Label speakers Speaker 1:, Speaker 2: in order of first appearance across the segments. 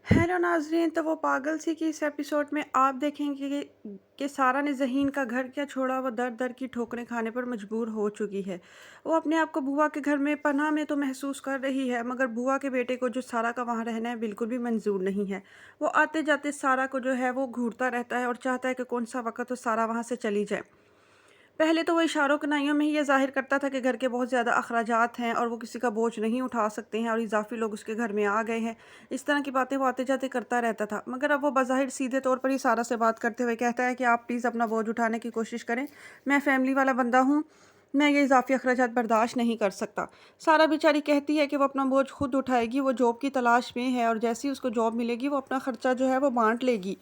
Speaker 1: Hello नाज़रीन। तो वो पागल सी की इस एपिसोड में आप देखेंगे कि सारा ने ज़हीन का घर क्या छोड़ा, वो दर दर की ठोकरें खाने पर मजबूर हो चुकी है। वो अपने आप को बुआ के घर में पनाह में तो महसूस कर रही है, मगर बुआ के बेटे को जो सारा का वहाँ रहना है बिल्कुल भी मंजूर नहीं है। वो आते जाते सारा को जो है वो घूरता रहता है और चाहता है कि कौन सा वक्त तो सारा वहाँ से चली जाए। पहले तो वो इशारों कनाइयों में ही ये ज़ाहिर करता था कि घर के बहुत ज़्यादा अखराजात हैं और वो किसी का बोझ नहीं उठा सकते हैं और इजाफ़ी लोग उसके घर में आ गए हैं। इस तरह की बातें वो आते जाते करता रहता था, मगर अब वो बज़ाहिर सीधे तौर पर ही सारा से बात करते हुए कहता है कि आप प्लीज़ अपना बोझ उठाने की कोशिश करें। मैं फ़ैमिली वाला बंदा हूँ, मैं ये इजाफ़ी अखराजात बर्दाश्त नहीं कर सकता। सारा बेचारी कहती है कि वो अपना बोझ खुद उठाएगी, वो जॉब की तलाश में है और जैसे ही उसको जॉब मिलेगी वो अपना ख़र्चा जो है वो बाँट लेगी।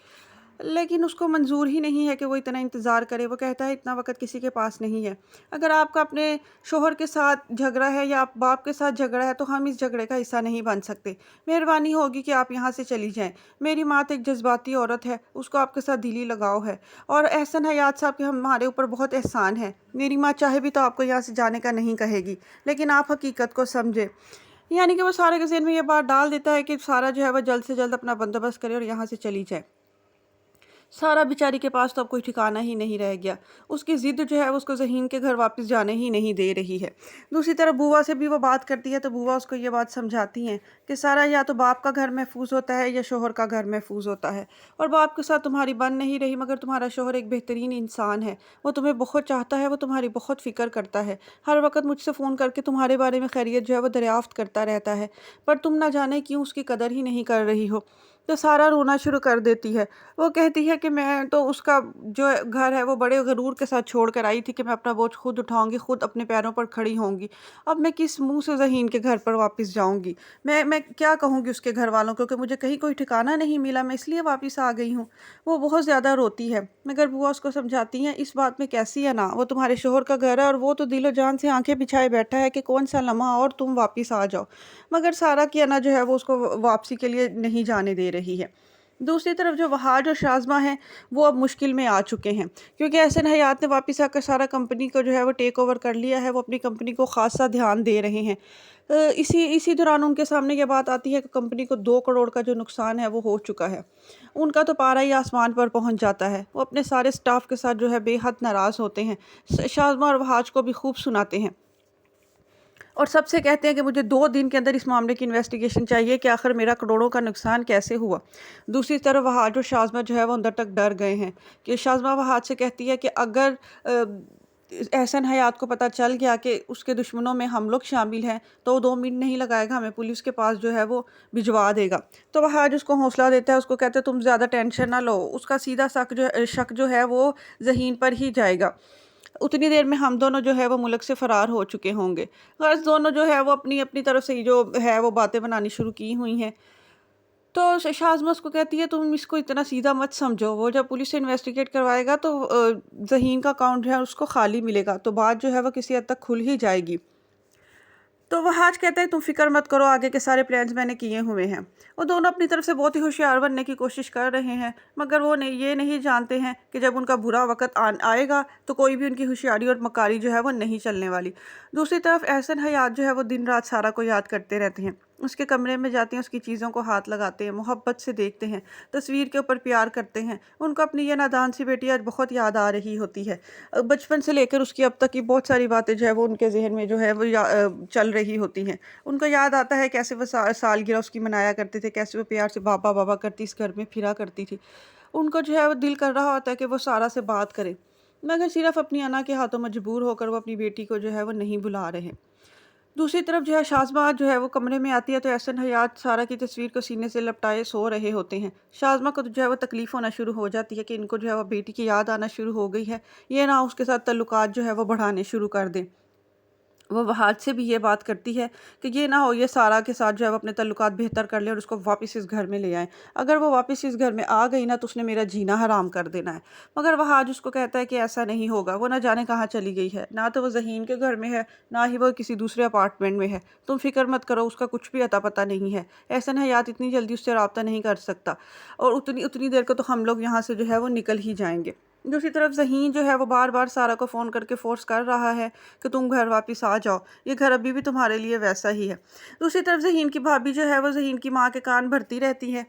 Speaker 1: लेकिन उसको मंज़ूर ही नहीं है कि वो इतना इंतज़ार करे। वो कहता है इतना वक़्त किसी के पास नहीं है। अगर आपका अपने शोहर के साथ झगड़ा है या आप बाप के साथ झगड़ा है तो हम इस झगड़े का हिस्सा नहीं बन सकते। मेहरबानी होगी कि आप यहाँ से चली जाएँ। मेरी माँ तो एक जज़्बाती औरत है, उसको आपके साथ दिली लगाव है और एहसन हयात साहब के हमारे ऊपर बहुत एहसान है। मेरी माँ चाहे भी तो आपको यहाँ से जाने का नहीं कहेगी, लेकिन आप हकीकत को समझें। यानी कि वो सारे के ज़हन में ये बात डाल देता है कि सारा जो है वो जल्द से जल्द अपना बंदोबस्त करे और यहाँ से चली जाए। सारा बेचारी के पास तो अब कोई ठिकाना ही नहीं रह गया। उसकी ज़िद जो है वो उसको ज़हीन के घर वापस जाने ही नहीं दे रही है। दूसरी तरफ बुआ से भी वो बात करती है तो बुआ उसको ये बात समझाती हैं कि सारा या तो बाप का घर महफूज होता है या शोहर का घर महफूज होता है, और बाप के साथ तुम्हारी बन नहीं रही, मगर तुम्हारा शोहर एक बेहतरीन इंसान है। वो तुम्हें बहुत चाहता है, वो तुम्हारी बहुत फ़िक्र करता है। हर वक्त मुझसे फ़ोन करके तुम्हारे बारे में खैरियत जो है वो दरियाफ्त करता रहता है, पर तुम ना जाने क्यों उसकी कदर ही नहीं कर रही हो। तो सारा रोना शुरू कर देती है। वो कहती है कि मैं तो उसका जो घर है वो बड़े गरूर के साथ छोड़ कर आई थी कि मैं अपना बोझ खुद उठाऊँगी, खुद अपने पैरों पर खड़ी होंगी। अब मैं किस मुँह से ज़हीन के घर पर वापस जाऊँगी? मैं क्या कहूँगी उसके घरवालों को कि मुझे कहीं कोई ठिकाना नहीं मिला, मैं इसलिए वापस आ गई हूँ। वो बहुत ज़्यादा रोती है, मगर बुआ उसको समझाती हैं इस बात में कैसी है ना, वो तुम्हारे शोहर का घर है और वो तो दिलो जान से आँखें बिछाए बैठा है कि कौन-सा लम्हा और तुम वापस आ जाओ। मगर सारा की अना जो है वो उसको वापसी के लिए नहीं जाने दे रही है। दूसरी तरफ जो वहाज और शाज़मा हैं, वो अब मुश्किल में आ चुके हैं, क्योंकि एहसन हयात ने वापस आकर सारा कंपनी को जो है वो टेक ओवर कर लिया है। वो अपनी कंपनी को ख़ासा ध्यान दे रहे हैं। इसी इसी दौरान उनके सामने ये बात आती है कि कंपनी को 2 करोड़ का जो नुकसान है वो हो चुका है। उनका तो पारा ही आसमान पर पहुंच जाता है। वो अपने सारे स्टाफ के साथ जो है बेहद नाराज़ होते हैं। शाज़मा और वहाज को भी खूब सुनाते हैं और सबसे कहते हैं कि मुझे 2 दिन के अंदर इस मामले की इन्वेस्टिगेशन चाहिए कि आखिर मेरा करोड़ों का नुकसान कैसे हुआ। दूसरी तरफ वहाज और शाज़मा जो है वो अंदर तक डर गए हैं कि शाज़मा वहाज से कहती है कि अगर एहसन हयात को पता चल गया कि उसके दुश्मनों में हम लोग शामिल हैं, तो वो 2 मिनट नहीं लगाएगा, हमें पुलिस के पास जो है वो भिजवा देगा। तो वहाज उसको हौसला देता है, उसको कहते हैं तुम ज़्यादा टेंशन ना लो, उसका सीधा शक जो है वो ज़हीन पर ही जाएगा। उतनी देर में हम दोनों जो है वो मुल्क से फ़रार हो चुके होंगे। गर्ल्स दोनों जो है वो अपनी-अपनी तरफ से ही जो है वो बातें बनानी शुरू की हुई हैं। तो शाज़मा उसको कहती है तुम इसको इतना सीधा मत समझो, वो जब पुलिस से इन्वेस्टिगेट करवाएगा तो ज़हीन का अकाउंट जो है उसको खाली मिलेगा, तो बात जो है वो किसी हद तक खुल ही जाएगी। तो वहाज कहता है तुम फिक्र मत करो, आगे के सारे प्लान्स मैंने किए हुए हैं। वो दोनों अपनी तरफ से बहुत ही होशियार बनने की कोशिश कर रहे हैं, मगर वो नहीं ये नहीं जानते हैं कि जब उनका बुरा वक्त आएगा तो कोई भी उनकी होशियारी और मकारी जो है वो नहीं चलने वाली। दूसरी तरफ एहसन हयात जो है वो दिन रात सारा को याद करते रहते हैं। उसके कमरे में जाते हैं, उसकी चीज़ों को हाथ लगाते हैं, मोहब्बत से देखते हैं, तस्वीर के ऊपर प्यार करते हैं। उनको अपनी ये नादान सी बेटी आज बहुत याद आ रही होती है। बचपन से लेकर उसकी अब तक की बहुत सारी बातें जो है वो उनके ज़हन में जो है वो चल रही होती हैं। उनको याद आता है कैसे वो सालगिरह उसकी मनाया करते थे, कैसे वो प्यार से बाबा बाबा करती इस घर में फिरा करती थी। उनको जो है वो दिल कर रहा होता है कि वो सारा से बात करें, मगर सिर्फ अपनी अना के हाथों मजबूर होकर वो अपनी बेटी को जो है वो नहीं बुला रहे। दूसरी तरफ जो है शाज़मा जो है वो कमरे में आती है तो एहसन हयात सारा की तस्वीर को सीने से लपटाए सो रहे होते हैं। शाज़मा को तो जो है वो तकलीफ़ होना शुरू हो जाती है कि इनको जो है वो बेटी की याद आना शुरू हो गई है। ये ना उसके साथ तल्लुकात जो है वो बढ़ाने शुरू कर दें। वो वहाज से भी ये बात करती है कि ये ना हो ये सारा के साथ जो है वो अपने तल्लुकात बेहतर कर ले और उसको वापस इस घर में ले आए। अगर वो वापस इस घर में आ गई ना तो उसने मेरा जीना हराम कर देना है। मगर वहाज उसको कहता है कि ऐसा नहीं होगा, वो ना जाने कहाँ चली गई है, ना तो वो ज़हीन के घर में है, ना ही वो किसी दूसरे अपार्टमेंट में है। तुम फिक्र मत करो, उसका कुछ भी अता पता नहीं है। ऐसा हयात इतनी जल्दी उससे रब्ता नहीं कर सकता और उतनी उतनी देर को तो हम लोग यहाँ से जो है वो निकल ही जाएंगे। दूसरी तरफ ज़हीन जो है वो बार बार सारा को फ़ोन करके फ़ोर्स कर रहा है कि तुम घर वापस आ जाओ, ये घर अभी भी तुम्हारे लिए वैसा ही है। दूसरी तरफ ज़हीन की भाभी जो है वो ज़हीन की माँ के कान भरती रहती है